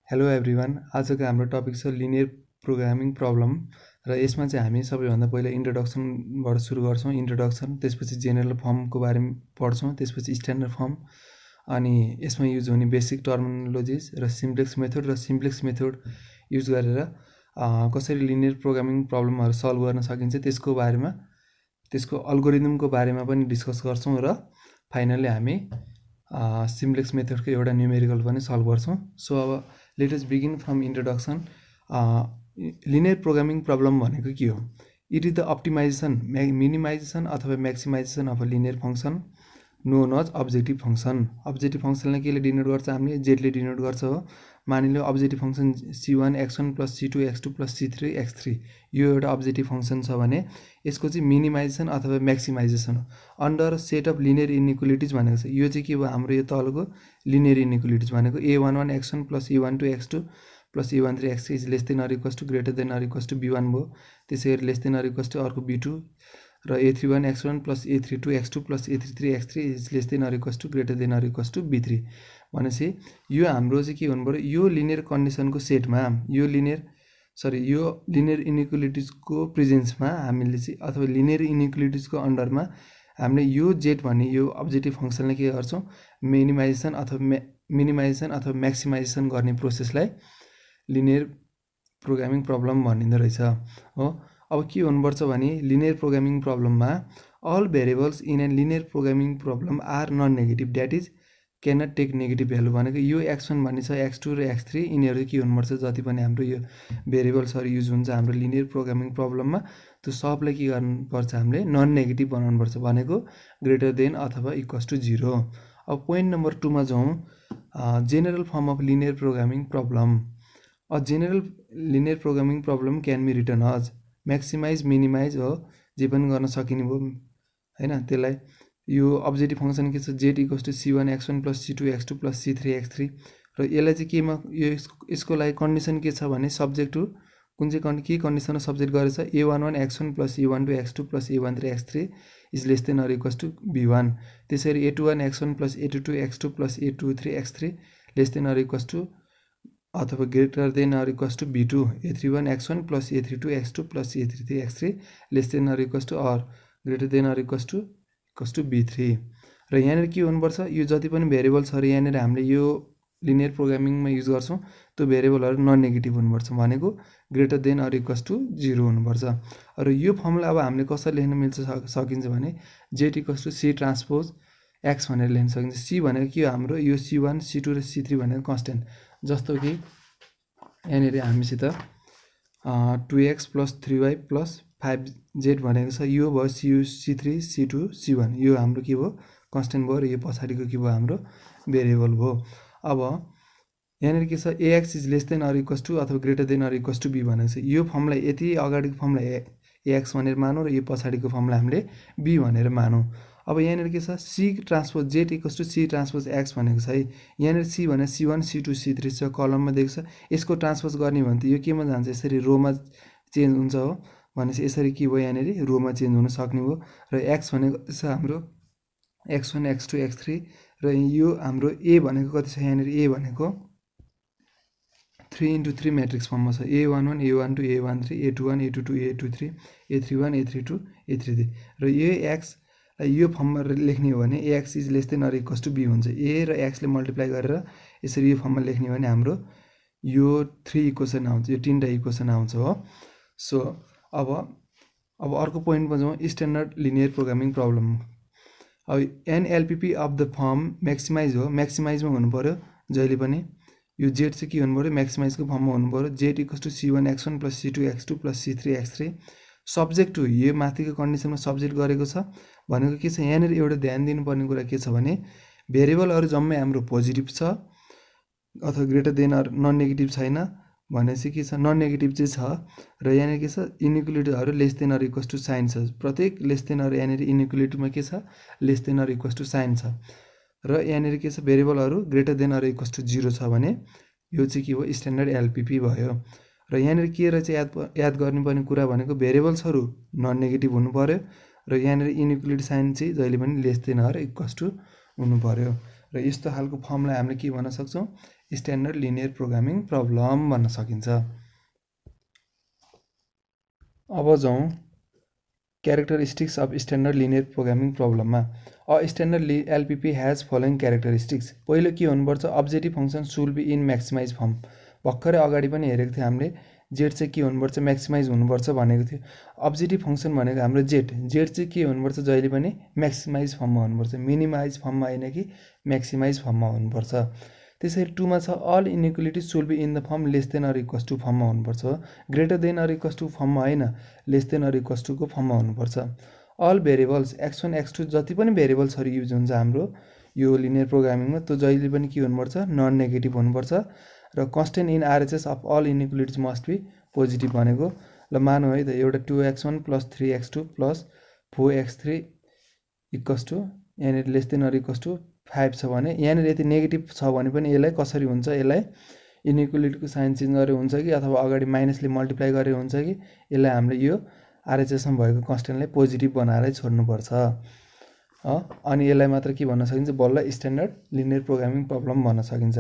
Hello everyone. आजको हाम्रो topic छ लिनियर प्रोग्रामिङ प्रब्लम र यसमा चाहिँ हामी सबैभन्दा पहिला इन्ट्रोडक्सनबाट सुरु गर्छौँ। इन्ट्रोडक्सन, त्यसपछि जेनरल फर्मको बारेमा पढ्छौँ, त्यसपछि स्ट्यान्डर्ड फर्म, अनि यसमा युज हुने बेसिक टर्मिनोलोजिज र सिम्प्लेक्स मेथड युज गरेर कसरी लिनियर प्रोग्रामिङ प्रब्लमहरू सल्भ गर्न सकिन्छ त्यसको बारेमा, त्यसको अल्गोरिदमको बारेमा पनि डिस्कस गर्छौँ र फाइनली हामी सिम्प्लेक्स मेथडको एउटा न्युमेरिकल पनि सल्भ गर्छौँ। सो अब let us begin from introduction. Linear programming problem भनेको के हो? It is the optimisation, minimisation अथवा maximisation of a linear function known as objective function. Objective फङ्सनलाई केले डिनोट गर्छ? हामीले जेडले डिनोट गर्छ हो। मानिलियो objective function C1 X1 + C2 X2 + C3 X3 यो एउटा अब्जेक्टिभ फङ्सन छ भने यसको चाहिँ मिनिमाइजेसन अथवा म्याक्सिमाइजेसन हो अन्डर सेट अफ लिनियर इनइक्वालिटिज भनेको छ। यो चाहिँ के भयो? हाम्रो यो तलको लिनियर इनइक्वालिटिज भनेको A11 X1 + E12 X2 + E13 X3 is less than or equals to greater than or equals to B1 भयो। त्यसै गरी less than or equals to अर्को B2 र A31 X1 + A32 X2 + A33 X3 is less than or equals to greater than or equals to B3 भनेपछि यो हाम्रो चाहिँ के हुनु पर्यो? यो लिनियर कन्डिसनको सेटमा यो लिनियर इनइक्वालिटिजको प्रेजेन्समा हामीले चाहिँ अथवा लिनियर इनइक्वालिटिजको अन्डरमा हामीले यो जेड भन्ने यो अब्जेक्टिभ फङ्सनलाई के गर्छौँ? मिनिमाइजेसन अथवा म्याक्सिमाइजेसन गर्ने प्रोसेसलाई लिनियर प्रोग्रामिङ प्रब्लम भनिँदो रहेछ हो। अब के हुनुपर्छ भने लिनियर प्रोग्रामिङ प्रब्लममा all variables in an linear programming problem are non negative, that is cannot take negative value. भनेको यो X1 भन्ने छ, X2 र X3 यिनीहरू के हुनुपर्छ? जति पनि हाम्रो यो भेरिएबल्सहरू युज हुन्छ हाम्रो लिनियर प्रोग्रामिङ प्रब्लममा त्यो सबलाई के गर्नुपर्छ? हामीले नन नेगेटिभ बनाउनुपर्छ, भनेको ग्रेटर देन अथवा इक्वल्स टु 0। अब पोइन्ट नम्बर 2 मा जाउँ। General form of linear programming problem. A general linear programming problem can be written as maximize, minimize हो, जे पनि गर्न सकिने भयो होइन। त्यसलाई यो अब्जेक्टिभ फङ्सन के छ? Z equals to C1 X1 + C2 X2 + C3 X3 र यसलाई चाहिँ केमा यसको लागि कन्डिसन के छ भने सब्जेक्ट टु कुन चाहिँ के कन्डिसनमा सब्जेक्ट गरेछ? A11 X1 + E12 X2 + E13 X3 is less than or equals to B1। त्यसरी A21 X1 + A22 X2 + A23 X3 less than or equals to अथवा greater than or equals to B2। A31 X1 + A32 X2 + A33 X3 less than or equals to or greater than or equals to B3। र यहाँनिर के हुनुपर्छ? यो जति पनि भेरिएबल्सहरू यहाँनिर हामीले यो लिनियर प्रोग्रामिङमा युज गर्छौँ त्यो भेरिएबलहरू नन नेगेटिभ हुनुपर्छ, भनेको greater than or equals to 0 हुनुपर्छ। र यो फर्मुला अब हामीले कसरी लेख्न सकिन्छ भने Z equals to C transpose X भनेर लेख्न सकिन्छ। C भनेको के हो? हाम्रो यो C1 C2 र C3 भनेको कन्स्टेन्ट, जस्तो कि यहाँनिर हामीसित 2x + 3y + 5z भनेको छ। यो भयो C3 C2 C1, यो हाम्रो के भयो? कन्स्टेन्ट भयो र यो पछाडिको के भयो? हाम्रो भेरिएबल भयो। अब यहाँनिर के छ? AX is less than or equals to अथवा greater than or equals to B भनेको छ। यो फर्मलाई यति अगाडिको फर्मलाई AX भनेर मानौँ र यो पछाडिको फर्मलाई हामीले B भनेर मानौँ। अब यहाँनिर के छ? C transpose Z equals to C transpose X भनेको छ है। यहाँनिर C भने C1 C2 C3 छ, कलममा दिएको छ। यसको ट्रान्सपोज गर्ने भने त यो केमा जान्छ? यसरी रोमा चेन्ज हुन्छ हो। भनेपछि यसरी के भयो? यहाँनिर रोमा चेन्ज हुन सक्ने भयो। र X भनेको छ हाम्रो X1 X2 X3 र यो हाम्रो A भनेको कति छ? यहाँनिर A भनेको 3x3 म्याट्रिक्स फर्ममा छ। A11 A12 A13 A21 A22 A23 A31 A32 A33 र यो X यो फर्ममा लेख्ने हो भने AX is less than or equals to B हुन्छ। A र X ले मल्टिप्लाई गरेर यसरी यो फर्ममा लेख्ने हो भने हाम्रो यो 3 इक्वेसन आउँछ, यो 3टा इक्वेसन आउँछ हो। सो अब अर्को पोइन्टमा जाउँ। Standard linear programming problem. अब NLPP of the form maximise हो, म्याक्सिमाइजमा हुनु पर्यो जहिले पनि। यो जेड चाहिँ के हुनु पर्यो? म्याक्सिमाइजको फर्ममा हुनु पर्यो। Z equals to C1 X1 + C2 X2 + C3 X3 subject to यो माथिको कन्डिसनमा सब्जेक्ट गरेको छ भनेको के छ? यहाँनिर एउटा ध्यान दिनुपर्ने कुरा के छ भने भेरिएबलहरू जम्मै हाम्रो पोजिटिभ छ अथवा greater than or non negative छैन भनेपछि के छ? नन नेगेटिभ चाहिँ छ र यहाँनिर के छ? इनइक्वालिटीहरू less than or equals to sign छ। प्रत्येक लेस देन अर यहाँनिर इनइक्वालिटीमा के छ? Less than or equals to sign छ। र यहाँनिर के छ? भेरिएबलहरू greater than or equals to 0 छ भने यो चाहिँ के भयो? स्ट्यान्डर्ड LPP भयो। र यहाँनिर के रहेछ याद गर्नुपर्ने कुरा भनेको भेरिएबल्सहरू नन नेगेटिभ हुनु पर्यो र यहाँनिर इनइक्वालिटी साइन चाहिँ जहिले पनि less than or equals to हुनु पर्यो। र यस्तो खालको फर्मलाई हामीले के भन्न सक्छौँ? स्ट्यान्डर्ड लिनियर प्रोग्रामिङ प्रब्लम भन्न सकिन्छ। अब जाउँ characteristics of standard linear programming प्रब्लममा। Standard LPP has following characteristics. पहिलो के हुनुपर्छ, objective function should be in maximise form. भर्खरै अगाडि पनि हेरेको थियो हामीले, जेड चाहिँ के हुनुपर्छ, म्याक्सिमाइज हुनुपर्छ भनेको थियो। अब्जेक्टिभ फङ्सन भनेको हाम्रो जेड चाहिँ के हुनुपर्छ, जहिले पनि म्याक्सिमाइज फर्ममा हुनुपर्छ, मिनिमाइज फर्ममा होइन कि म्याक्सिमाइज फर्ममा हुनुपर्छ। त्यसरी 2 मा छ all inequality should be in the form less than or equals to फर्ममा हुनुपर्छ हो, greater than or equals to फर्ममा होइन, लेस देन अर इक्वल्स टुको फर्ममा हुनुपर्छ। अल भेरिएबल्स x1 x2 जति पनि भेरिएबल्सहरू युज हुन्छ हाम्रो यो लिनियर प्रोग्रामिङमा, त्यो जहिले पनि के हुनुपर्छ, नन नेगेटिभ हुनुपर्छ। र constant in RHS of all inequalities must be positive भनेको, ल मानौँ है त, एउटा 2x1 + 3x2 + 4x3 equals to यहाँनिर less than or equals to 5 छ भने, यहाँनिर यति नेगेटिभ छ भने पनि यसलाई कसरी हुन्छ, यसलाई इनइक्वालिटीको साइन चेन्ज गरेर हुन्छ कि अथवा अगाडि माइनसले मल्टिप्लाई गरेर हुन्छ कि, यसलाई हामीले यो आरएचएसमा भएको कन्स्टेन्टलाई पोजिटिभ बनाएरै छोड्नुपर्छ। अनि यसलाई मात्र के भन्न सकिन्छ, बल्ल स्ट्यान्डर्ड लिनियर प्रोग्रामिङ प्रब्लम भन्न सकिन्छ।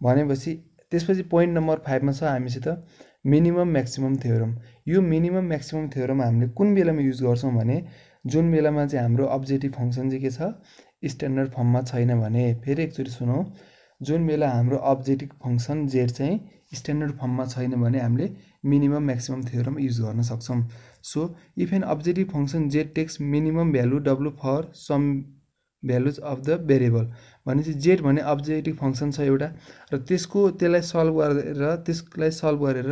भनेपछि त्यसपछि पोइन्ट नम्बर 5 मा छ हामीसित मिनिमम म्याक्सिमम थ्योरम। यो मिनिमम म्याक्सिमम थ्योरम हामीले कुन बेलामा युज गर्छौँ भने, जुन बेलामा चाहिँ हाम्रो अब्जेक्टिभ फङ्सन चाहिँ के छ, स्ट्यान्डर्ड फर्ममा छैन भने। फेरि एकचोटि सुनौँ, जुन बेला हाम्रो अब्जेक्टिभ फङ्सन जेड चाहिँ स्ट्यान्डर्ड फर्ममा छैन भने हामीले मिनिमम म्याक्सिमम थ्योरम युज गर्न सक्छौँ। So if an objective function Z takes minimum value W for some values of the variable, भनेपछि जेड भन्ने अब्जेक्टिभ फङ्सन छ एउटा, र त्यसलाई सल्भ गरेर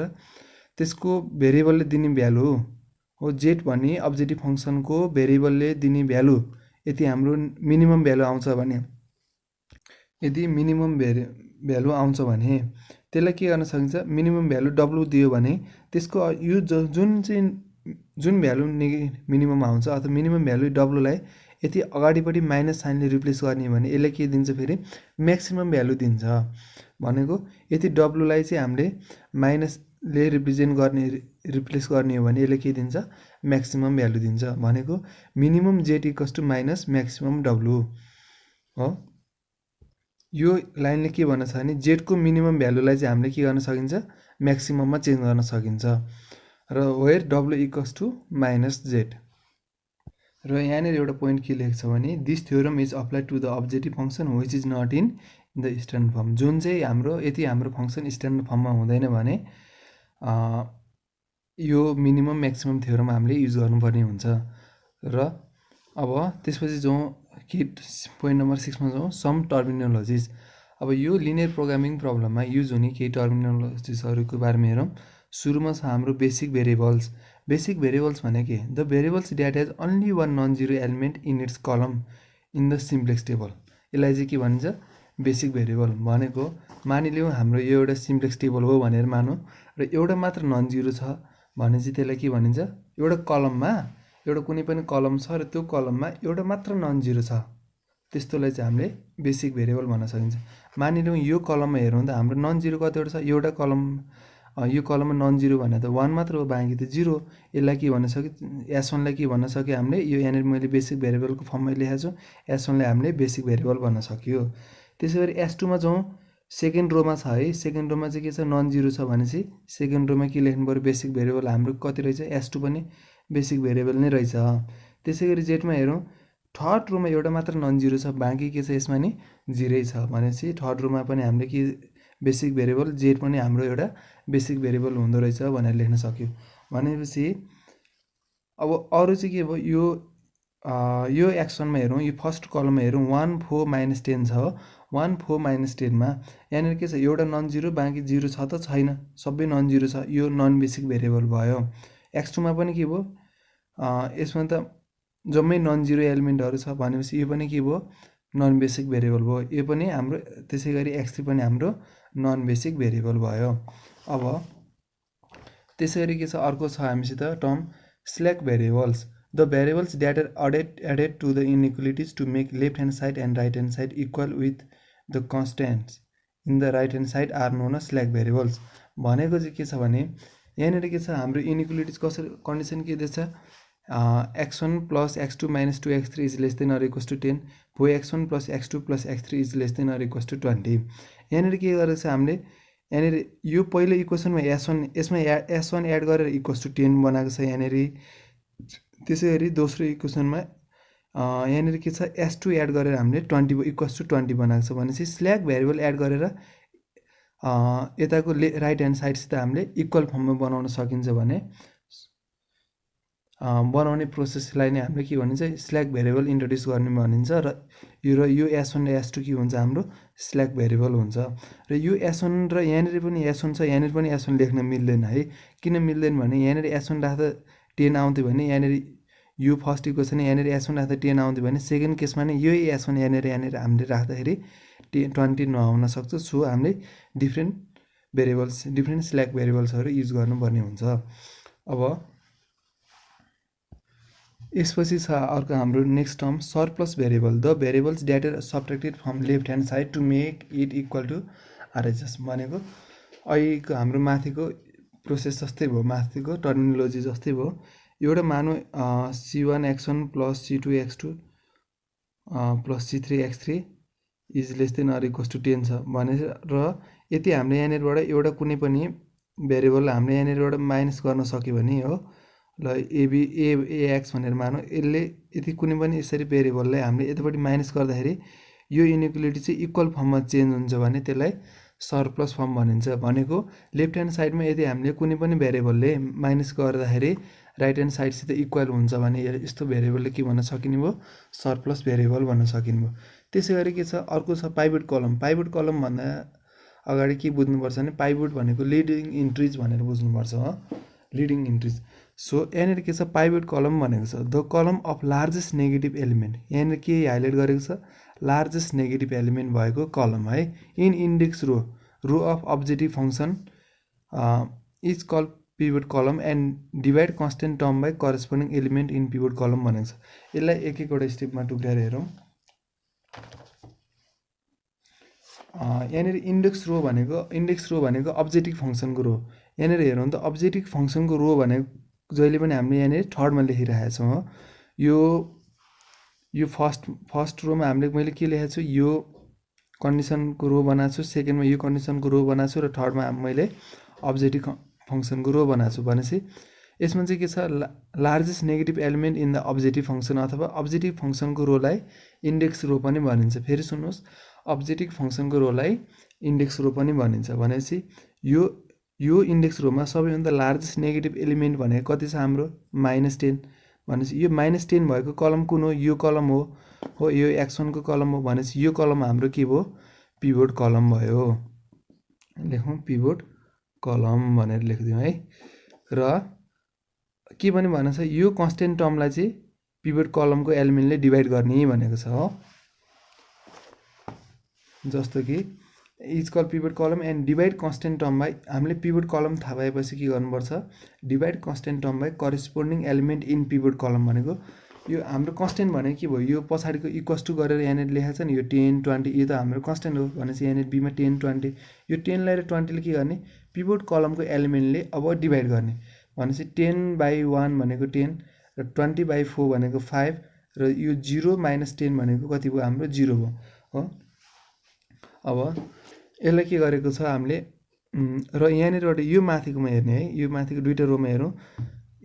त्यसको भेरिएबलले दिने भ्यालु हो जेड भन्ने अब्जेक्टिभ फङ्सनको भेरिएबलले दिने भ्यालु यदि हाम्रो मिनिमम भ्यालु आउँछ भने, यदि मिनिमम भ्यालु आउँछ भने त्यसलाई के गर्न सकिन्छ, मिनिमम भ्यालु डब्लु दियो भने त्यसको यो जुन भ्यालु मिनिमम आउँछ अथवा मिनिमम भ्यालु डब्लुलाई यति अगाडिपट्टि माइनस साइनले रिप्लेस गर्ने भने यसले के दिन्छ, फेरि म्याक्सिमम भ्यालु दिन्छ। भनेको यति डब्लुलाई चाहिँ हामीले माइनसले रिप्लेस गर्ने हो भने यसले के दिन्छ, म्याक्सिमम भ्यालु दिन्छ। भनेको minimum Z equals to minus maximum W हो। यो लाइनले के भन्न छ भने, जेडको मिनिमम भ्यालुलाई चाहिँ हामीले के गर्न सकिन्छ, म्याक्सिमममा चेन्ज गर्न सकिन्छ, र where W equals to minus Z. र यहाँनिर एउटा पोइन्ट के लेख्छ भने, this theorem is applied to the objective function which is not in the standard form. जुन चाहिँ यदि हाम्रो फङ्सन स्ट्यान्डर्ड फर्ममा हुँदैन भने यो मिनिमम म्याक्सिमम थ्योरम हामीले युज गर्नुपर्ने हुन्छ। र अब त्यसपछि जाउँ कि पोइन्ट नम्बर 6 मा जाउँ, सम टर्मिनोलोजिज। अब यो लिनियर प्रोग्रामिङ प्रब्लममा युज हुने केही टर्मिनोलोजिजहरूको बारेमा हेरौँ। सुरुमा छ हाम्रो बेसिक भेरिएबल्स। बेसिक भेरिएबल्स भने के, the variables that has only one non zero element in its column in the simplex table. यसलाई चाहिँ के भनिन्छ, बेसिक भेरिएबल भनेको। मानिलिउँ हाम्रो यो एउटा सिम्प्लेक्स टेबल हो भनेर मानौँ, र एउटा मात्र नन जिरो छ भने चाहिँ त्यसलाई के भनिन्छ, एउटा कलममा एउटा कुनै पनि कलम छ र त्यो कलममा एउटा मात्र नन जिरो छ, त्यस्तोलाई चाहिँ हामीले बेसिक भेरिएबल भन्न सकिन्छ। मानिलिउँ यो कलममा हेरौँ त हाम्रो नन जिरो कतिवटा छ, एउटा कलम, यो कलममा नन जिरो भने त 1 मात्र हो, बाँकी त 0। यसलाई के भन्न सक्यो, S1लाई के भन्न सक्यो हामीले, यो यहाँनिर मैले बेसिक भेरिएबलको फर्ममा लेखेको छु, S1लाई हामीले बेसिक भेरिएबल भन्न सक्यो। त्यसै गरी S2 मा जाउँ, सेकेन्ड रोमा छ है, सेकेन्ड रोमा चाहिँ के छ, नन जिरो छ भनेपछि सेकेन्ड रोमा के लेख्नु पऱ्यो, बेसिक भेरिएबल हाम्रो कति रहेछ, S2 पनि बेसिक भेरिएबल नै रहेछ। त्यसै गरी जेडमा हेरौँ, थर्ड रोमा एउटा मात्र नन जिरो छ, बाँकी के छ यसमा नि जिरै छ भनेपछि थर्ड रोमा पनि हामीले के बेसिक भेरिएबल जेड पनि हाम्रो एउटा बेसिक भेरिएबल हुँदो रहेछ भनेर लेख्न सक्यो। भनेपछि अब अरू चाहिँ के भयो, यो एक्सनमा हेरौँ, यो फर्स्ट कलममा हेरौँ, 1 4 - 10 छ। 1 4 - 10 मा यहाँनिर के छ, एउटा नन जिरो, बाँकी जिरो छ त छैन, सबै नन जिरो छ, यो नन बेसिक भेरिएबल भयो। X2 मा पनि के भयो, यसमा त जम्मै नन जिरो एलिमेन्टहरू छ भनेपछि यो पनि के भयो, नन बेसिक भेरिएबल भयो, यो पनि हाम्रो। त्यसै गरी X3 पनि हाम्रो नन बेसिक भेरिएबल भयो। अब त्यसै गरी के छ, अर्को छ हामीसित term slack variables. The variables that are added to the inequalities to make left hand side and right hand side equal with the constants in the right hand side are known as slack variables. भनेको चाहिँ के छ भने, यहाँनिर के छ, हाम्रो इनइक्वालिटिज कसरी कन्डिसन के दिएछ, x1 + x2 - 2x3 is less than or equals to 10, 4x1 + x2 + x3 is less than or equals to 20। यहाँनिर के गरेको छ हामीले, यहाँनिर यो पहिलो इक्वेसनमा यसमा S1 एड गरेर इक्वल्स टु 10 बनाएको छ यहाँनिर। त्यसै गरी दोस्रो इक्वेसनमा यहाँनिर के छ, S2 एड गरेर हामीले 20 इक्वल्स टु 20 बनाएको छ। भनेपछि स्ल्याक भेरिएबल एड गरेर यताको राइट ह्यान्ड साइडसित हामीले इक्वल फर्ममा बनाउन सकिन्छ भने बनाउने प्रोसेसलाई नै हामीले के भनिन्छ, स्ल्याक भेरिएबल इन्ट्रोड्युस गर्ने भनिन्छ। र यो S1 र S2 के हुन्छ, हाम्रो स्ल्याक भेरिएबल हुन्छ। र यो S1 र यहाँनिर पनि S1 छ, यहाँनिर पनि S1 लेख्न मिल्दैन है। किन मिल्दैन भने यहाँनिर S1 राख्दा 10 आउँथ्यो भने यहाँनिर यो फर्स्ट इक्वेसन यहाँनिर S1 राख्दा 10 आउँथ्यो भने सेकेन्ड केसमा नै यही S1 यहाँनिर हामीले राख्दाखेरि 20 नआउन सक्छ। सो हामीले डिफ्रेन्ट भेरिएबल्स, डिफ्रेन्ट स्ल्याक भेरिएबल्सहरू युज गर्नुपर्ने हुन्छ। अब यसपछि छ अर्को हाम्रो next term surplus variable. The variables that are subtracted from left hand side to make it equal to RHS. भनेको अहिलेको हाम्रो माथिको प्रोसेस जस्तै भयो, माथिको टर्मिनोलोजी जस्तै भयो। एउटा मानौँ C1x1 plus C2x2 plus C3x3 is less than or equals to 10 छ भने, र यति हामीले यहाँनिरबाट एउटा कुनै पनि भेरिएबल हामीले यहाँनिरबाट माइनस गर्न सक्यो भने हो, ल एएक्स भनेर मानौँ, यसले यति कुनै पनि यसरी भेरिएबललाई हामीले यतापट्टि माइनस गर्दाखेरि यो इनइक्वालिटी चाहिँ इक्वल फर्ममा चेन्ज हुन्छ भने त्यसलाई सरप्लस फर्म भनिन्छ। भनेको लेफ्ट ह्यान्ड साइडमा यदि हामीले कुनै पनि भेरिएबलले माइनस गर्दाखेरि राइट ह्यान्ड साइडसित इक्वल हुन्छ भने यस्तो भेरिएबलले के भन्न सकिने भयो, सरप्लस भेरिएबल भन्न सकिने भयो। त्यसै गरी के छ, अर्को छ पाइभट कलम। पाइभट कलम भन्दा अगाडि के बुझ्नुपर्छ भने पाइभट भनेको लिडिङ इन्ट्रिज भनेर बुझ्नुपर्छ हो, लिडिङ इन्ट्रिज। सो यहाँनिर के छ, पाइभट कलम भनेको छ द कलम अफ लार्जेस्ट नेगेटिभ एलिमेन्ट। यहाँनिर के हाइलाइट गरेको छ, लार्जेस्ट नेगेटिभ एलिमेन्ट भएको कलम है। In index row of objective function is call pivot column and divide constant term by corresponding element in pivot column भनेको छ। यसलाई एक एकवटा स्टेपमा टुक्राएर हेरौँ। यहाँनिर इन्डेक्स रो भनेको अब्जेक्टिभ फङ्सनको रो। यहाँनिर हेरौँ त अब्जेक्टिभ फङ्सनको रो भनेको जहिले पनि हामीले यहाँनिर थर्डमा लेखिरहेको छौँ हो। यो फर्स्ट रोमा हामीले मैले के लेखेको छु, यो कन्डिसनको रो बनाएको छु, सेकेन्डमा यो कन्डिसनको रो बनाएको छु, र थर्डमा मैले अब्जेक्टिभ फङ्सनको रो बनाएको छु। भनेपछि यसमा चाहिँ के छ, largest negative element in the objective function अथवा अब्जेक्टिभ फङ्सनको रोलाई इन्डेक्स रो पनि भनिन्छ। फेरि सुन्नुहोस्, अब्जेक्टिभ फङ्सनको रोलाई इन्डेक्स रो पनि भनिन्छ। भनेपछि यो इन्डेक्स रोमा सबैभन्दा लार्जेस्ट नेगेटिभ एलिमेन्ट भनेको कति छ, हाम्रो -10। भनेपछि यो -10 भएको कलम कुन हो, यो कलम हो यो x1 को कलम हो। भनेपछि यो कलम हाम्रो के भयो, पिभट कलम भयो। लेखौँ पिभट कलम भनेर लेखिदिउँ है। र के पनि भनेको छ, यो कन्स्टेन्ट टर्मलाई चाहिँ पिभट कलमको एलिमेन्टले डिभाइड गर्ने भनेको छ हो। जस्तो कि is call pivot column and divide constant term by, हामीले पिभट कलम थाहा भएपछि के गर्नुपर्छ, divide constant term by corresponding element in pivot column. भनेको यो हाम्रो कन्स्टेन्ट भनेको के भयो, यो पछाडिको इक्वल्स टु गरेर यहाँनिर लेखेको छ नि, यो 10 20 यो त हाम्रो कन्स्टेन्ट हो। भनेपछि यहाँनिर बीमा 10 20, यो 10लाई र 20ले के गर्ने, पिभट कलमको एलिमेन्टले अब डिभाइड गर्ने। भनेपछि 10/1 भनेको 10 र 20/4 भनेको 5 र यो 0 - 10 भनेको कति भयो, हाम्रो 0 भयो हो। अब यसलाई के गरेको छ हामीले, र यहाँनिरबाट यो माथिकोमा हेर्ने है, यो माथिको दुईवटा रोमा हेरौँ,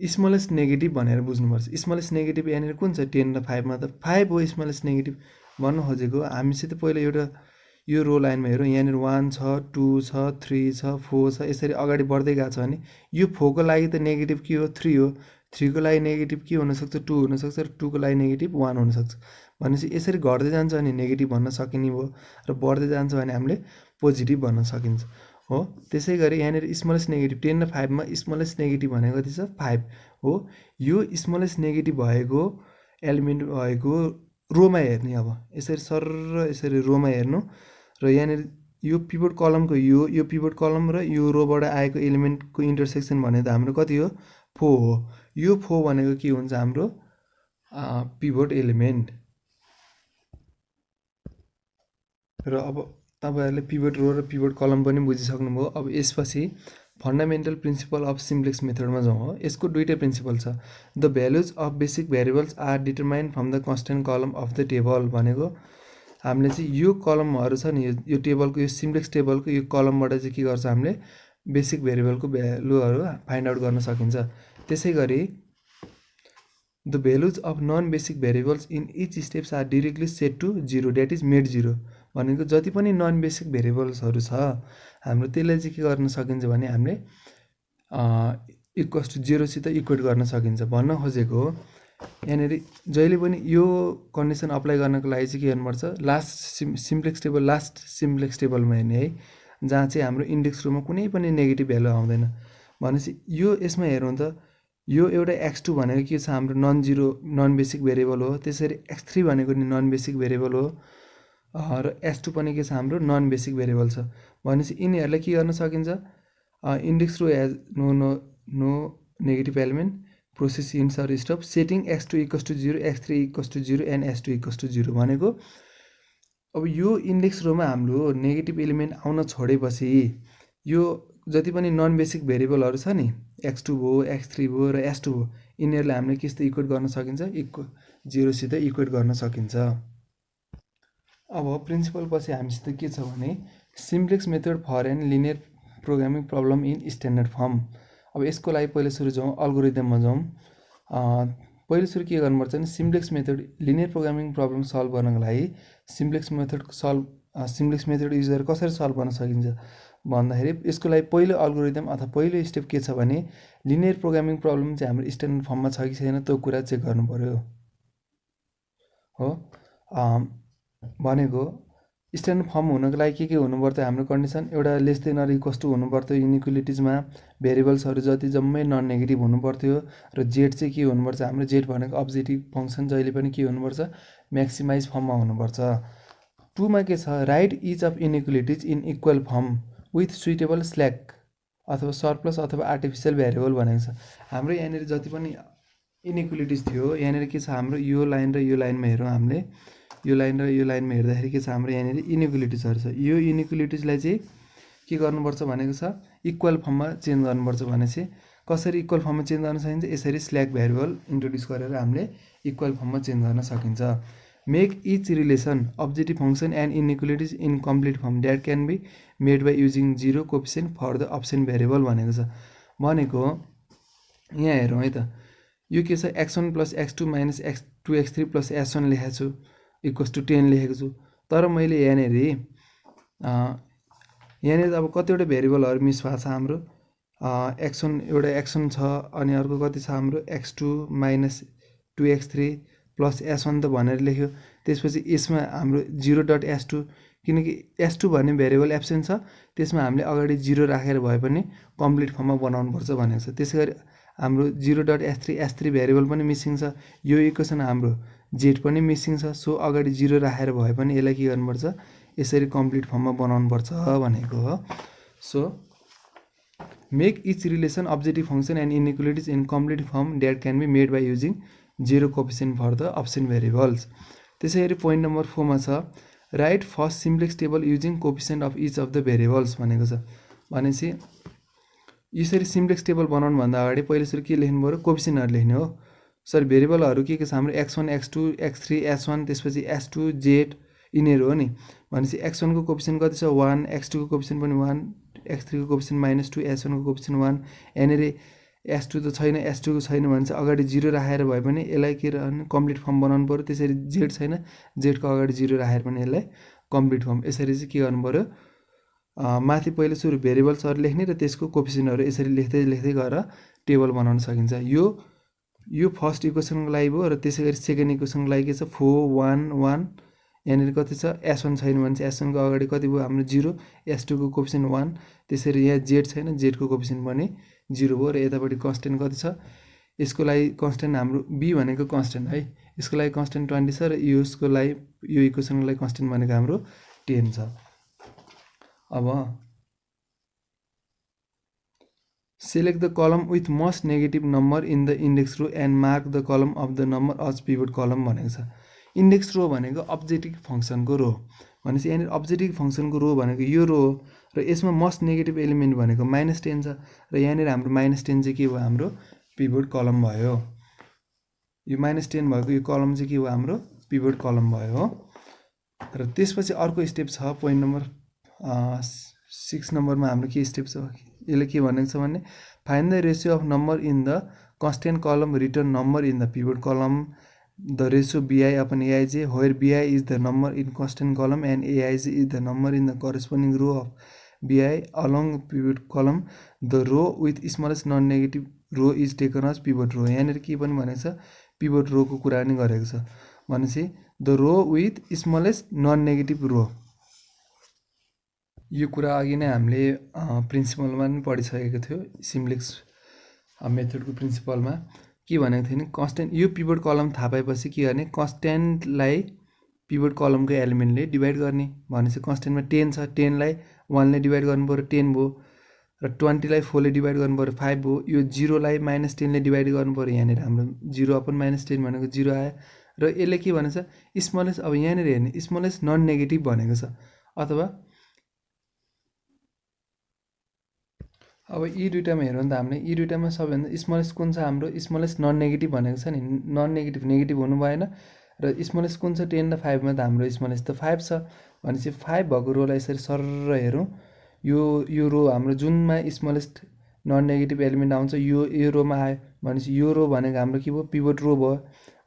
स्मलेस्ट नेगेटिभ भनेर बुझ्नुपर्छ। स्मलेस्ट नेगेटिभ यहाँनिर कुन छ, 10 र 5 मा त 5 हो स्मलेस्ट नेगेटिभ भन्नु खोजेको। हामीसित पहिला एउटा यो रो लाइनमा हेरौँ, यहाँनिर 1 छ 2 छ 3 छ 4 छ, यसरी अगाडि बढ्दै गएको छ भने यो 4 को लागि त नेगेटिभ के हो, 3 हो। 3 को लागि नेगेटिभ के हुनसक्छ, 2 हुनसक्छ, र 2 को लागि नेगेटिभ 1 हुनसक्छ। भनेपछि यसरी घट्दै जान्छ भने नेगेटिभ भन्न सकिने भयो, र बढ्दै जान्छ भने हामीले पोजिटिभ भन्न सकिन्छ हो। त्यसै गरी यहाँनिर स्मलेस्ट नेगेटिभ 10 र 5 मा स्मलेस्ट नेगेटिभ भनेको कति छ, 5 हो। यो स्मलेस्ट नेगेटिभ भएको एलिमेन्ट भएको रोमा हेर्ने। अब यसरी सर यसरी रोमा हेर्नु, र यहाँनिर यो पिभट कलमको यो पिभट कलम र यो रोबाट आएको एलिमेन्टको इन्टरसेक्सन भनेको हाम्रो कति हो, 4 हो। यो 4 भनेको के हुन्छ, हाम्रो पिभट एलिमेन्ट। र अब तपाईहरुले पिभट रो र पिभट कलम पनि बुझिसक्नुभयो। अब यसपछि फन्डामेन्टल प्रिन्सिपल अफ सिम्प्लेक्स मेथडमा जाउँ हो। यसको दुईटै प्रिन्सिपल छ। The values of basic variables are determined from the constant column of the table भनेको हामीले चाहिँ यो कलमहरू छ नि यो टेबलको यो सिम्प्लेक्स टेबलको यो कलमबाट चाहिँ के गर्छ हामीले बेसिक भेरिएबलको भ्यालुहरू फाइन्ड आउट गर्न सकिन्छ। त्यसै गरी the values of non basic variables in each steps are directly set to 0 that is made 0 भनेको जति पनि नन बेसिक भेरिएबल्सहरू छ हाम्रो त्यसलाई चाहिँ के गर्न सकिन्छ भने हामीले इक्वल्स टु 0 सित इक्वेट गर्न सकिन्छ भन्न खोजेको हो। यहाँनिर जहिले पनि यो कन्डिसन अप्लाई गर्नको लागि चाहिँ के गर्नुपर्छ लास्ट सिम्प्लेक्स टेबलमा हेर्ने है जहाँ चाहिँ हाम्रो इन्डेक्स रोमा कुनै पनि नेगेटिभ भ्यालु आउँदैन। भनेपछि यो यसमा हेरौँ त यो एउटा x2 भनेको के छ हाम्रो नन बेसिक भेरिएबल हो। त्यसरी x3 भनेको नि नन बेसिक भेरिएबल हो र s2 पनि के छ हाम्रो नन बेसिक भेरिएबल छ। भनेपछि यिनीहरूलाई के गर्न सकिन्छ index row as no negative element process ends or stop setting x2 equals to 0 x3 equals to 0 and s2 equals to 0 भनेको अब यो इन्डेक्स रोमा हाम्रो नेगेटिभ एलिमेन्ट आउन छोडेपछि यो जति पनि नन बेसिक भेरिएबलहरू छ नि x2 भयो x3 भयो र s2 भयो यिनीहरूलाई हामीले के सित इक्वेट गर्न सकिन्छ 0 सित इक्वेट गर्न सकिन्छ। अब प्रिन्सिपल पछि हामीसित के छ भने simplex method for an linear programming problem in standard form. अब यसको लागि पहिले सुरु जाउँ अल्गोरिदममा जाउँ। पहिले सुरु के गर्नुपर्छ भने simplex method linear programming problem solve गर्नको लागि सिम्प्लेक्स मेथड युज गरेर कसरी सल्भ गर्न सकिन्छ भन्दाखेरि यसको लागि पहिलो अल्गोरिदम अथवा पहिलो स्टेप के छ भने लिनियर प्रोग्रामिङ प्रब्लम चाहिँ हाम्रो स्ट्यान्डर्ड फर्ममा छ कि छैन त्यो कुरा चेक गर्नु पर्यो हो। भनेको स्ट्यान्डर्ड फर्म हुनको लागि के हुनु पर्थ्यो हाम्रो कन्डिसन एउटा less than or equals to हुनु पर्थ्यो इनइक्वालिटिजमा भेरिएबल्सहरू जति जम्मै नन नेगेटिभ हुनु पर्थ्यो र जेड चाहिँ के हुनुपर्छ हाम्रो जेड भनेको अब्जेक्टिभ फङ्सन जहिले पनि के हुनुपर्छ म्याक्सिमाइज फर्ममा हुनुपर्छ। 2 मा के छ write each of inequalities in equal form with suitable slack अथवा सरप्लस अथवा आर्टिफिसियल भेरिएबल भनेको छ। हाम्रो यहाँनिर जति पनि इनइक्वालिटिज थियो यहाँनिर के छ हाम्रो यो लाइन र यो लाइनमा हेरौँ हामीले यो लाइन र यो लाइनमा हेर्दाखेरि के छ हाम्रो यहाँनिर इनइक्वालिटिजहरू छ। यो इनइक्वालिटिजलाई चाहिँ के गर्नुपर्छ भनेको छ इक्वल फर्ममा चेन्ज गर्नुपर्छ भनेपछि कसरी इक्वल फर्ममा चेन्ज गर्न सकिन्छ यसरी स्ल्याक भेरिएबल इन्ट्रोड्युस गरेर हामीले इक्वल फर्ममा चेन्ज गर्न सकिन्छ। Make each relation objective function and inequalities in complete form that can be made by using 0 coefficient for the absent variable भनेको छ। भनेको यहाँ हेरौँ है त यो के छ x1 plus x2 minus x2 x3 plus s1 लेखेको छु इक्वल्स टु 10 लेखेको छु। तर मैले यहाँनिर अब कतिवटा भेरिएबलहरू मिस भएको छ हाम्रो x1 एउटा x1 छ अनि अर्को कति छ हाम्रो x2 minus 2x3 plus s1 त भनेर लेख्यो। त्यसपछि यसमा हाम्रो 0.s2 किनकि s2 भन्ने भेरिएबल एब्सेन्ट छ त्यसमा हामीले अगाडि 0 राखेर भए पनि कम्प्लिट फर्ममा बनाउनुपर्छ भनेको छ। त्यसै गरी हाम्रो 0.s3 s3 भेरिएबल पनि मिसिङ छ यो इक्वेसन हाम्रो जेड पनि मिसिङ छ सो अगाडि 0 राखेर भए पनि यसलाई के गर्नुपर्छ यसरी कम्प्लिट फर्ममा बनाउनुपर्छ भनेको हो। So make each relation objective function and inequalities in complete form that can be made by using 0 coefficient for the absent variables. त्यसै गरी पोइन्ट नम्बर 4 मा छ write first simplex table using coefficient of each of the variables भनेको छ। भनेपछि यसरी simplex table बनाउनु भन्दा अगाडि पहिले सुरु के लेख्नु पर्यो कोएफिसिएन्टहरू लेख्ने हो। सरी भेरिएबलहरू के छ हाम्रो x1 x2 x3 s1 त्यसपछि s2 z यिनीहरू हो नि। भनेपछि x1 को कोएफिसिएन्ट कति छ 1 x2 को कोएफिसिएन्ट पनि 1 x3 को कोएफिसिएन्ट -2 s1 को कोएफिसिएन्ट 1 यहाँनिर s2 त छैन s2 को छैन भने चाहिँ अगाडि 0 राखेर भए पनि यसलाई के रहने कम्प्लिट फर्म बनाउनु पर्यो। त्यसरी z छैन z को अगाडि 0 राखेर पनि यसलाई कम्प्लिट फर्म यसरी चाहिँ के गर्नु पर्यो माथि पहिले सुरु भेरिएबल्सहरू लेख्ने र त्यसको कोएफिसिएन्टहरू यसरी लेख्दै लेख्दै गएर टेबल बनाउन सकिन्छ। यो फर्स्ट इक्वेसनको लागि भयो र त्यसै गरी सेकेन्ड इक्वेसनको लागि के छ 4 1 1 यहाँनिर कति छ s1 छैन भने चाहिँ s1 को अगाडि कति भयो हाम्रो 0 s2 को कोएफिसिएन्ट 1 त्यसरी यहाँ z छैन z को कोएफिसिएन्ट पनि 0 भयो र यतापट्टि कन्स्टेन्ट कति छ यसको लागि कन्स्टेन्ट हाम्रो b भनेको कन्स्टेन्ट है यसको लागि कन्स्टेन्ट 20 छ र यसको लागि यो इक्वेसनको लागि कन्स्टेन्ट भनेको हाम्रो 10 छ। अब select the column with most negative number in the index row and mark the column of the number as pivot column भनेको छ। इन्डेक्स रो भनेको अब्जेक्टिभ फङ्सनको रो भनेपछि यहाँनिर अब्जेक्टिभ फङ्सनको रो भनेको यो रो र यसमा मोस्ट नेगेटिभ एलिमेन्ट भनेको -10 छ र यहाँनिर हाम्रो -10 चाहिँ के भयो हाम्रो पिभट कलम भयो। यो -10 भएको यो कलम चाहिँ के हो हाम्रो पिभट कलम भयो हो। र त्यसपछि अर्को स्टेप छ पोइन्ट नम्बर 6 नम्बरमा हाम्रो के स्टेप छ यसले के भनेको छ भने find the ratio of number in the constant column return number in the pivot column the ratio bi upon aij where bi is the number in constant column and aij is the number in the corresponding row of bi along pivot column. The row with smallest non-negative row is taken as pivot row. यहाँनिर के पनि भनेको छ pivot रोको कुरा नि गरेको छ भनेपछि the row with smallest non negative row. यो कुरा अघि नै हामीले प्रिन्सिपलमा पनि पढिसकेको थियो सिम्प्लेक्स मेथडको प्रिन्सिपलमा के भनेको थियो नि कन्स्टेन्ट यो पिभट कलम थाहा पाएपछि के गर्ने कन्स्टेन्टलाई पिभट कलमको एलिमेन्टले डिभाइड गर्ने भनेपछि कन्स्टेन्टमा 10 छ 10लाई 1ले डिभाइड गर्नु पर्यो 10 भयो र 20लाई 4ले डिभाइड गर्नु पर्यो 5 भयो यो 0लाई -10ले डिभाइड गर्नु पर्यो यहाँनिर हाम्रो 0 अपन -10 भनेको 0 आयो र यसले के भनेछ स्मलेस्ट अब यहाँनिर हेर्ने स्मलेस्ट नन नेगेटिभ भनेको छ अथवा अब यी दुईटामा हेरौँ त हामीले यी दुईटामा सबैभन्दा स्मलेस्ट कुन छ हाम्रो स्मलेस्ट नन नेगेटिभ भनेको छ नि नन नेगेटिभ नेगेटिभ हुनु भएन र स्मलेस्ट कुन छ 10 र 5 मा त हाम्रो स्मलेस्ट त 5 छ भनेपछि 5 भएको रोलाई यसरी सरर हेरौँ यो रो हाम्रो जुनमा स्मलेस्ट नन नेगेटिभ एलिमेन्ट आउँछ यो रोमा आयो भनेपछि यो रो भनेको हाम्रो के भयो पिभट रो भयो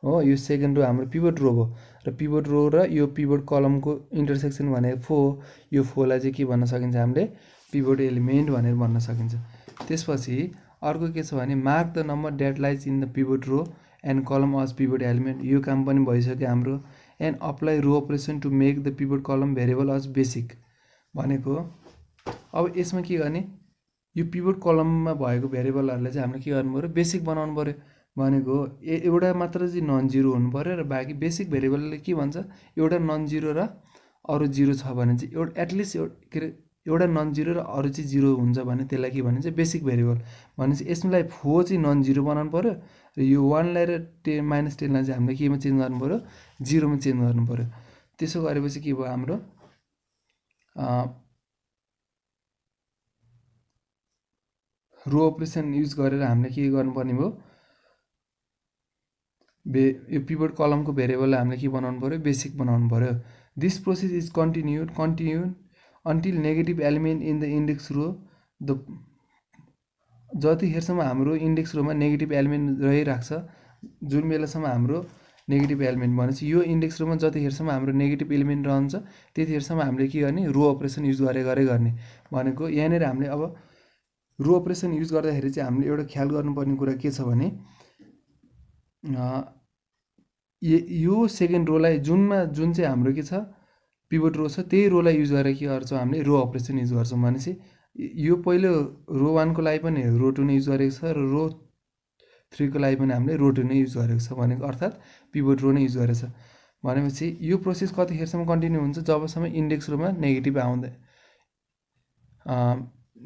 हो यो सेकेन्ड रो हाम्रो पिभट रो भयो र पिभट रो र यो पिभट कलमको इन्टरसेक्सन भनेको 4 यो 4 लाई चाहिँ के भन्न सकिन्छ हामीले पिभट एलिमेन्ट भनेर भन्न सकिन्छ। त्यसपछि अर्को के छ भने mark the number that lies in the pivot row and column as pivot element यो काम पनि भइसक्यो हाम्रो and apply row operation to make the pivot column variable as basic भनेको अब यसमा के गर्ने यो पिभट कलममा भएको भेरिएबलहरुलाई चाहिँ हामीले के गर्नु पर्यो बेसिक बनाउनु पर्यो भनेको एउटा मात्र चाहिँ नन जिरो हुनु पर्यो र बाँकी बेसिक भेरिएबलले के भन्छ एउटा नन जिरो र अरु जिरो छ भने चाहिँ एउटा एटलिस्ट एउटा नन जिरो र अरु चाहिँ जिरो हुन्छ भने त्यसलाई के भनिन्छ बेसिक भेरिएबल भनेपछि यसलाई 4 चाहिँ नन जिरो बनाउनु पर्यो र यो 1 लाई र -10 लाई चाहिँ हामीले केमा चेन्ज गर्नु पर्यो 0 मा चेन्ज गर्नु पर्यो। त्यसो गरेपछि के भयो हाम्रो रो अपरेसन युज गरेर हामीले के गर्नुपर्ने भयो यो पिभट कलमको भेरिएबललाई हामीले के बनाउनु पर्यो बेसिक बनाउनु पर्यो। This process is continued until negative element in the index row the जतिखेरसम्म हाम्रो इन्डेक्स रोमा नेगेटिभ एलिमेन्ट रहिराख्छ जुन बेलासम्म हाम्रो नेगेटिभ एलिमेन्ट भनेपछि यो इन्डेक्स रोमा जतिखेरसम्म हाम्रो नेगेटिभ एलिमेन्ट रहन्छ त्यतिखेरसम्म हामीले के गर्ने रो अपरेसन युज गर्ने भनेको यहाँनिर हामीले अब रो अपरेसन युज गर्दाखेरि चाहिँ हामीले एउटा ख्याल गर्नुपर्ने कुरा के छ भने यो सेकेन्ड रोलाई जुन चाहिँ हाम्रो के छ पिभट रो छ त्यही रोलाई युज गरेर के गर्छौं हामीले रो अपरेसन युज गर्छौं भनेपछि यो पहिलो रो 1 को लागि पनि रो 2 नै युज गरेको छ र रो 3 को लागि पनि हामीले रो 2 नै युज गरेको छ भनेको अर्थात पिभट रो नै युज गरेछ भनेपछि यो प्रोसेस कतिखेरसम्म कन्टिन्यू हुन्छ जबसम्म इन्डेक्स रोमा नेगेटिभ आउँदै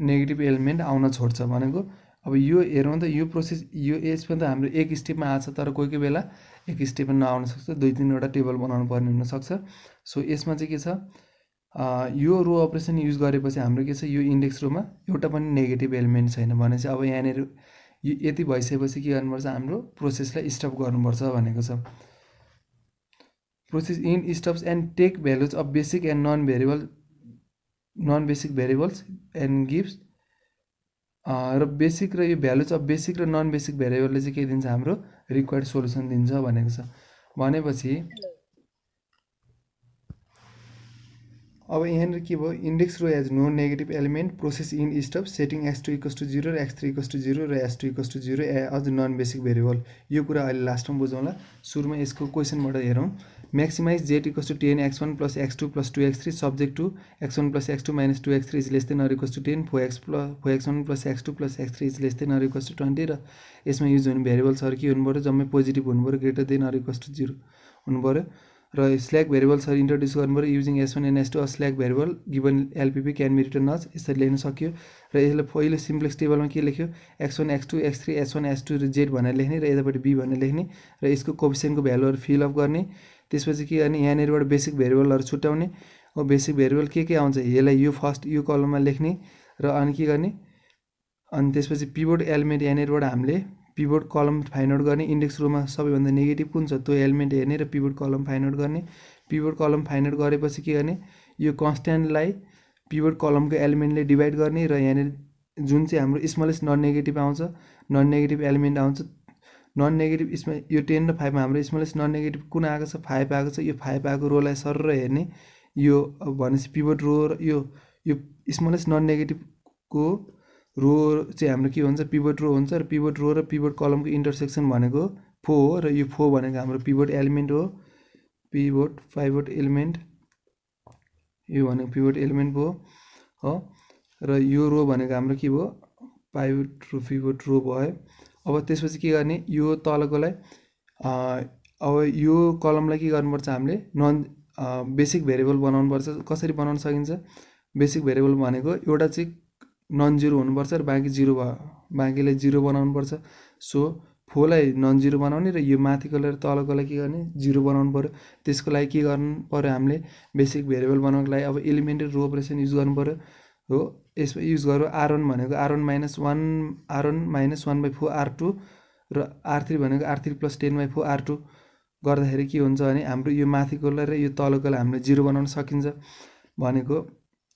नेगेटिभ एलिमेन्ट आउन छोड्छ भनेको अब यो हेरौँ त यो प्रोसेस यो यसमा त हाम्रो एक स्टेपमा आछ तर कोही बेला एक स्टेपमा नआउन सक्छ दुई तीन वटा टेबल बनाउनु पर्ने हुन सक्छ। सो यसमा चाहिँ के छ यो रो अपरेसन युज गरेपछि हाम्रो के छ यो इन्डेक्स रोमा एउटा पनि नेगेटिभ एलिमेन्ट छैन भनेपछि अब यहाँनिर यति भइसकेपछि के गर्नुपर्छ हाम्रो प्रोसेसलाई स्टप गर्नुपर्छ भनेको छ। Process in stops and take values of basic and non basic variables and gives र बेसिक र यो भ्यालुज अफ बेसिक र नन बेसिक भेरिएबलले चाहिँ के दिन्छ हाम्रो रिक्वायर्ड सोलुसन दिन्छ भनेको छ। भनेपछि अब यहाँनिर के भयो index row as no negative element process in stop setting x2 = 0 र x3 = 0 र s2 = 0 अझ नन बेसिक भेरिएबल यो कुरा अहिले लास्टमा बुझौँला। सुरुमा यसको क्वेशनबाट हेरौँ maximize z = 10 x1 + x2 + 2x3 subject to x1 + x2 - 2x3 is less than or equal to 10 for x1 + x2 + x3 is less than or equal to 20 र यसमा युज हुने भेरिएबल्सहरु के हुनु पर्यो जम्मै पोजिटिभ हुनु पर्यो greater than or equal to 0 हुनु पर्यो र स्ल्याक भेरिएबल्सहरु इन्ट्रोड्युस गर्नु पर्यो using s1 and s2 slack variable given lpp can be written as यसरी लेख्न सकियो र यसले पहिलो सिम्प्लेक्स टेबलमा के लेख्यो x1 x2 x3 s1 s2 र z भनेर लेख्ने र यतापटि b भनेर लेख्ने र यसको कोएफिसिएन्टको भ्यालुहरु फिल अप गर्ने त्यसपछि के गर्ने यहाँनिरबाट बेसिक भेरिएबलहरु छुट्याउने अब बेसिक भेरिएबल के आउँछ यसलाई यो फर्स्ट यो कलममा लेख्ने र अनि के गर्ने अनि त्यसपछि पिभट एलिमेन्ट यहाँनिरबाट हामीले पिभट कलम फाइन्ड आउट गर्ने, इन्डेक्स रोमा सबैभन्दा नेगेटिभ कुन छ त्यो एलिमेन्ट हेर्ने र पिभट कलम फाइन्ड आउट गर्ने। पिभट कलम फाइन्ड आउट गरेपछि के गर्ने, यो कन्स्ट्यान्टलाई पिभट कलमको एलिमेन्टले डिभाइड गर्ने र यहाँनिर जुन चाहिँ हाम्रो स्मलेस्ट नन नेगेटिभ आउँछ, नन नेगेटिभ एलिमेन्ट आउँछ, नन नेगेटिभ यसमा यो 10 र 5 मा हाम्रो स्मलेस्ट नन नेगेटिभ कुन आएको छ, 5 आएको छ। यो 5 आएको रोलाई सरर हेर्ने, यो भनेपछि पिभट रो र यो स्मलेस्ट नन नेगेटिभको रो चाहिँ हाम्रो के हुन्छ, पिभट रो हुन्छ। र पिभट रो र पिभट कलमको इन्टरसेक्सन भनेको 4 हो र यो 4 भनेको हाम्रो पिभट एलिमेन्ट हो, पिभट एलिमेन्ट, यो भनेको पिभट एलिमेन्ट हो। र यो रो भनेको हाम्रो के भयो, पिभट रो भयो। अब त्यसपछि के गर्ने, यो तलकोलाई अब यो कलमलाई के गर्नुपर्छ, हामीले बेसिक भेरिएबल बनाउनुपर्छ। कसरी बनाउन सकिन्छ, बेसिक भेरिएबल भनेको एउटा चाहिँ नन जिरो हुनुपर्छ र बाँकी जिरो भयो, बाँकीलाई जिरो बनाउनुपर्छ। सो 4 लाई नन जिरो बनाउने र यो माथिकोलाई र तलकोलाई के गर्ने, जिरो बनाउनु पर्यो। त्यसको लागि के गर्नु पर्यो, हामीले बेसिक भेरिएबल बनाउनको लागि अब एलिमेन्टरी रो अपरेसन युज गर्नु पर्यो हो। यसमा युज गर्यो R1 भनेको R1-1/4 R2 र R3 भनेको R3 + 10/4 R2 गर्दाखेरि के हुन्छ भने हाम्रो यो माथिकोलाई र यो तलकोलाई हामीले जिरो बनाउन सकिन्छ भनेको।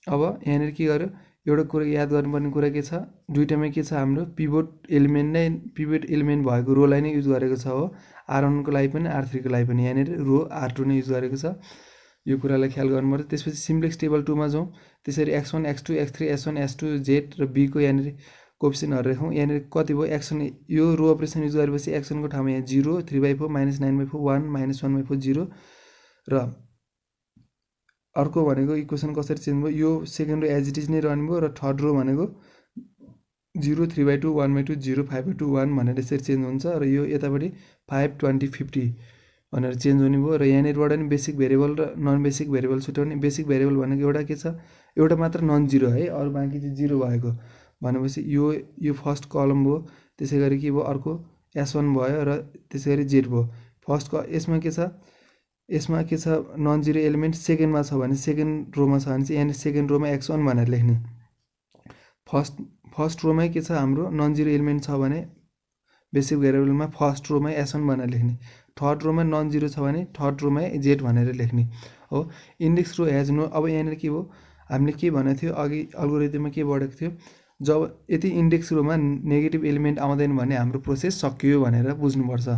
अब यहाँनिर के गर्यो, एउटा कुरा याद गर्नुपर्ने कुरा के छ, दुईटामै के छ, हाम्रो पिभट एलिमेन्ट भएको रोलाई नै युज गरेको छ हो। R1 को लागि पनि R3 को लागि पनि यहाँनिर रो R2 नै युज गरेको छ। यो कुरालाई ख्याल गर्नुपर्छ। त्यसपछि सिम्प्लेक्स टेबल 2 मा जाउँ। त्यसरी x1 x2 x3 s1 s2 z र b को यहाँनिर कोएफिसिएन्टहरु राखौँ। यहाँनिर कति भयो, x1 यो रो अपरेसन युज गरेपछि x1 को ठाउँमा यहाँ 0 3/4 -9/4 1 -1/4 0 र अर्को भनेको इक्वेसन कसरी चेन्ज भयो, यो second row as it is नै रहने भयो र थर्ड रो भनेको 0 3/2 1/2 0 5/2 1 भनेर यसरी चेन्ज हुन्छ र यो यतापट्टि 5 20 50 भनेर चेन्ज हुने भयो। र यहाँनिरबाट नि बेसिक भेरिएबल र नन बेसिक भेरिएबल छुट्याउने। बेसिक भेरिएबल भनेको एउटा के छ, एउटा मात्र नन जिरो है, अरु बाँकी चाहिँ जिरो भएको भनेपछि यो फर्स्ट कलम भयो। त्यसैगरी के भयो, अर्को s1 भयो र त्यसैगरी z भयो। फर्स्ट यसमा के छ, नन जिरो एलिमेन्ट सेकेन्डमा छ भने सेकेन्ड रोमा छ भने चाहिँ यहाँ सेकेन्ड रोमा x1 भनेर लेख्ने। फर्स्ट रोमै के छ, हाम्रो नन जिरो एलिमेन्ट छ भने बेसिक भेरिएबलमा फर्स्ट रोमै s1 भनेर लेख्ने। थर्ड रोमा नन जिरो छ भने थर्ड रोमै z भनेर लेख्ने हो। इन्डेक्स रो हेज नो, अब यहाँनिर के भयो, हामीले के भनेको थियो अघि अल्गोरिदममा के बढेको थियो, जब यति इन्डेक्स रोमा नेगेटिभ एलिमेन्ट आउँदैन भने हाम्रो प्रोसेस सकियो भनेर बुझ्नुपर्छ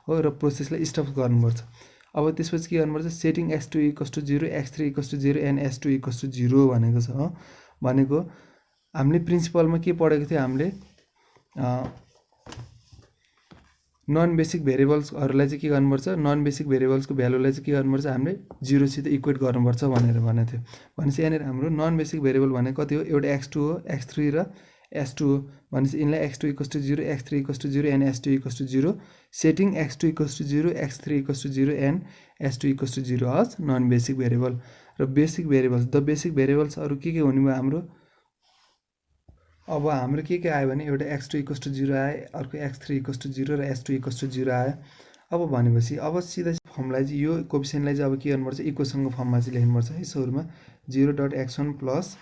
हो र प्रोसेसलाई स्टप गर्नुपर्छ। अब त्यसपछि के गर्नुपर्छ, setting x2 = 0 x3 = 0 and s2 = 0 भनेको छ हो। भनेको हामीले प्रिन्सिपलमा के पढेको थियो, हामीले नन बेसिक भेरिएबल्सहरुलाई चाहिँ के गर्नुपर्छ, नन बेसिक भेरिएबल्सको भ्यालुलाई चाहिँ के गर्नुपर्छ, हामीले 0 सित इक्वेट गर्नुपर्छ भनेर भनेको थियो। भनेपछि यहाँनिर हाम्रो नन बेसिक भेरिएबल भनेको कति हो, एउटा x2 हो, x3 र s2 हो। भनेपछि यिनलाई x2 = 0 x3 = 0 and s2 = 0। Setting x2 = 0 x3 = 0 and s2 = 0 as non basic variable. र basic variables, the basic variables अरु के हुने भयो हाम्रो, अब हाम्रो के आयो भने एउटा x2 = 0 आयो, अर्को x3 = 0 र s2 = 0 आयो। अब भनेपछि अब सिधै फर्मलाई चाहिँ यो कोएफिसिएन्टलाई चाहिँ अब के गर्नुपर्छ, इक्वेसनको फर्ममा चाहिँ लेख्नुपर्छ है। सुरुमा 0.x1 प्लस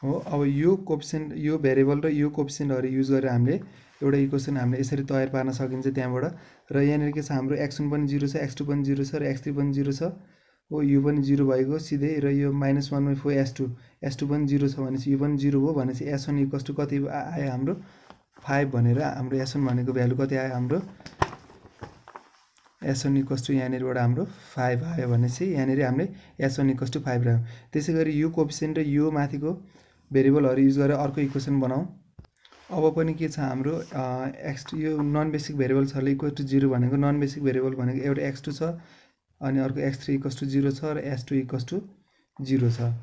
हो। अब यो कोएफिसिएन्ट, यो भेरिएबल र यो कोएफिसिएन्टहरु युज गरेर हामीले एउटा इक्वेसन हामीले यसरी तयार पार्न सकिन्छ त्यहाँबाट। र यहाँनिर के छ, हाम्रो x1 पनि 0 छ, x2 पनि 0 छ र x3 पनि 0 छ हो। यो पनि 0 भएको सिधै, र यो -1/4 s2 पनि 0 छ भनेपछि यो पनि 0 हो। भनेपछि s1 = कति आयो हाम्रो 5 भनेर, हाम्रो s1 भनेको भ्यालु कति आयो, हाम्रो s1 = यहाँनिरबाट हाम्रो 5 आयो भनेपछि यहाँनिर हामीले s1 = 5 राख्यौँ। त्यसैगरी यो कोएफिसिएन्ट र यो माथिको भेरिएबलहरु युज गरेर अर्को इक्वेसन बनाऊ। अब पनि के छ हाम्रो यो नन बेसिक भेरिएबल्सहरुले = 0 भनेको, नन बेसिक भेरिएबल भनेको एउटा x2 छ अनि अर्को x3 = 0 छ र s2 = 0 छ।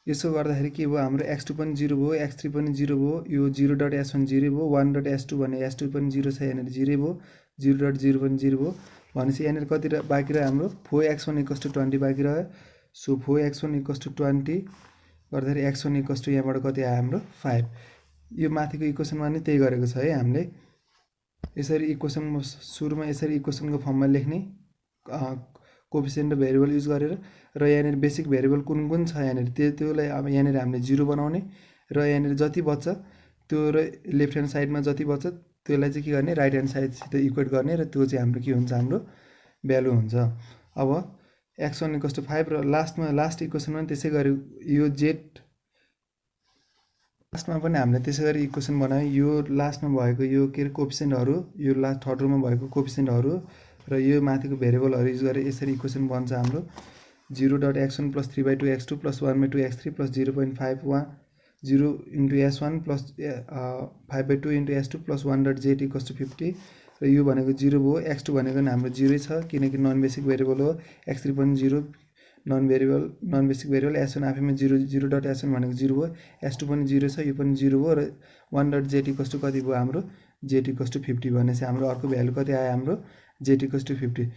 यसो गर्दाखेरि के भयो, हाम्रो x2 पनि 0 भयो, x3 पनि 0 भयो, यो 0.s1 0 भयो, 1.s2 भने s2 पनि 0 छ, यहाँनिर 0 भयो, 0.0 पनि 0 भयो। भनेपछि यहाँनिर कति बाँकी रह्यो, हाम्रो 4x1 = 20 बाँकी रह्यो। सो 4x1 = 20 गर्दाखेरि x1 = यहाँबाट कति आयो, हाम्रो 5। यो माथिको इक्वेसनमा नि त्यही गरेको छ है हामीले। यसरी इक्वेसनमा सुरुमा यसरी इक्वेसनको फर्ममा लेख्ने कोएफिसिएन्ट र भेरिएबल युज गरेर, र यहाँनिर बेसिक भेरिएबल कुन कुन छ यहाँनिर त्योलाई अब यहाँनिर हामीले 0 बनाउने, र यहाँनिर जति बच्छ त्यो र लेफ्ट ह्यान्ड साइडमा जति बच्छ त्यसलाई चाहिँ के गर्ने राइट ह्यान्ड साइडसित इक्वेट गर्ने र त्यो चाहिँ हाम्रो के हुन्छ हाम्रो भ्यालु हुन्छ। अब x1 = 5 र लास्ट इक्वेसनमा पनि त्यसै गरी यो जेड लास्टमा पनि हामीले त्यसै गरी इक्वेसन बनायौँ। यो लास्टमा भएको यो के अरे कोफिसिएन्टहरू, यो लास्ट थर्ड रोमा भएको कोफिसिएन्टहरू र यो माथिको भेरिएबलहरू युज गरेर यसरी इक्वेसन बन्छ हाम्रो 0.x1 + 3/2 x2 + 1/2 x3 + 0.51 0 × s1 + 5/2 × s2 + 1.z = 50 र यो भनेको 0 भयो। x2 भनेको नि हाम्रो 0 छ किनकि नन बेसिक भेरिएबल हो। x3 पनि 0 नन बेसिक भेरिएबल। s1 आफैमा 0.s1 भनेको 0 भयो। s2 पनि 0 छ, यो पनि 0 भयो र 1.z = कति भयो हाम्रो z = 50 भनेपछि हाम्रो अर्को भ्यालु कति आयो हाम्रो z = 50।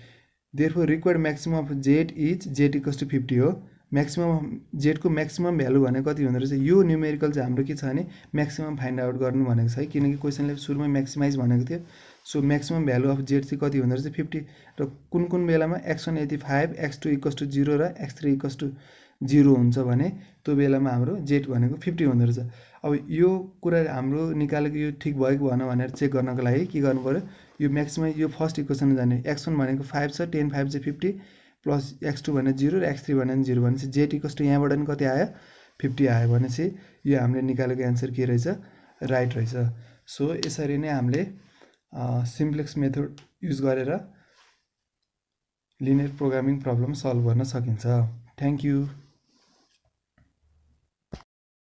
Therefore required maximum of z is z = 50 हो। म्याक्सिमम z को म्याक्सिमम भ्यालु भनेको कति हुँदो रहेछ, यो न्युमेरिकल चाहिँ हाम्रो के छ भने म्याक्सिमम फाइन्ड आउट गर्नु भनेको छ है, किनकि क्वेसनले सुरुमै म्याक्सिमाइज भनेको थियो। So maximum value of z चाहिँ कति हुँदो रहेछ 50 र कुन बेलामा x1 यदि 5 x2 = 0 र x3 = 0 हुन्छ भने त्यो बेलामा हाम्रो z भनेको 50 हुँदो रहेछ। अब यो कुरा हाम्रो निकालेको यो ठिक भयो कि भएन भनेर चेक गर्नको लागि के गर्नु पर्यो, यो म्याक्सिमाइज यो फर्स्ट इक्वेसन जाने x1 भनेको 5 छ, 10 5 चाहिँ 50 प्लस x2 भनेको 0 र x3 भनेको 0 भनेपछि z = यहाँबाट नि कति आयो 50 आयो भनेपछि यो हामीले निकालेको एन्सर के रहेछ राइट रहेछ। सो यसरी नै हामीले सिम्प्लेक्स मेथड युज गरेर लिनियर प्रोग्रामिङ प्रब्लम सल्भ गर्न सकिन्छ। Thank you.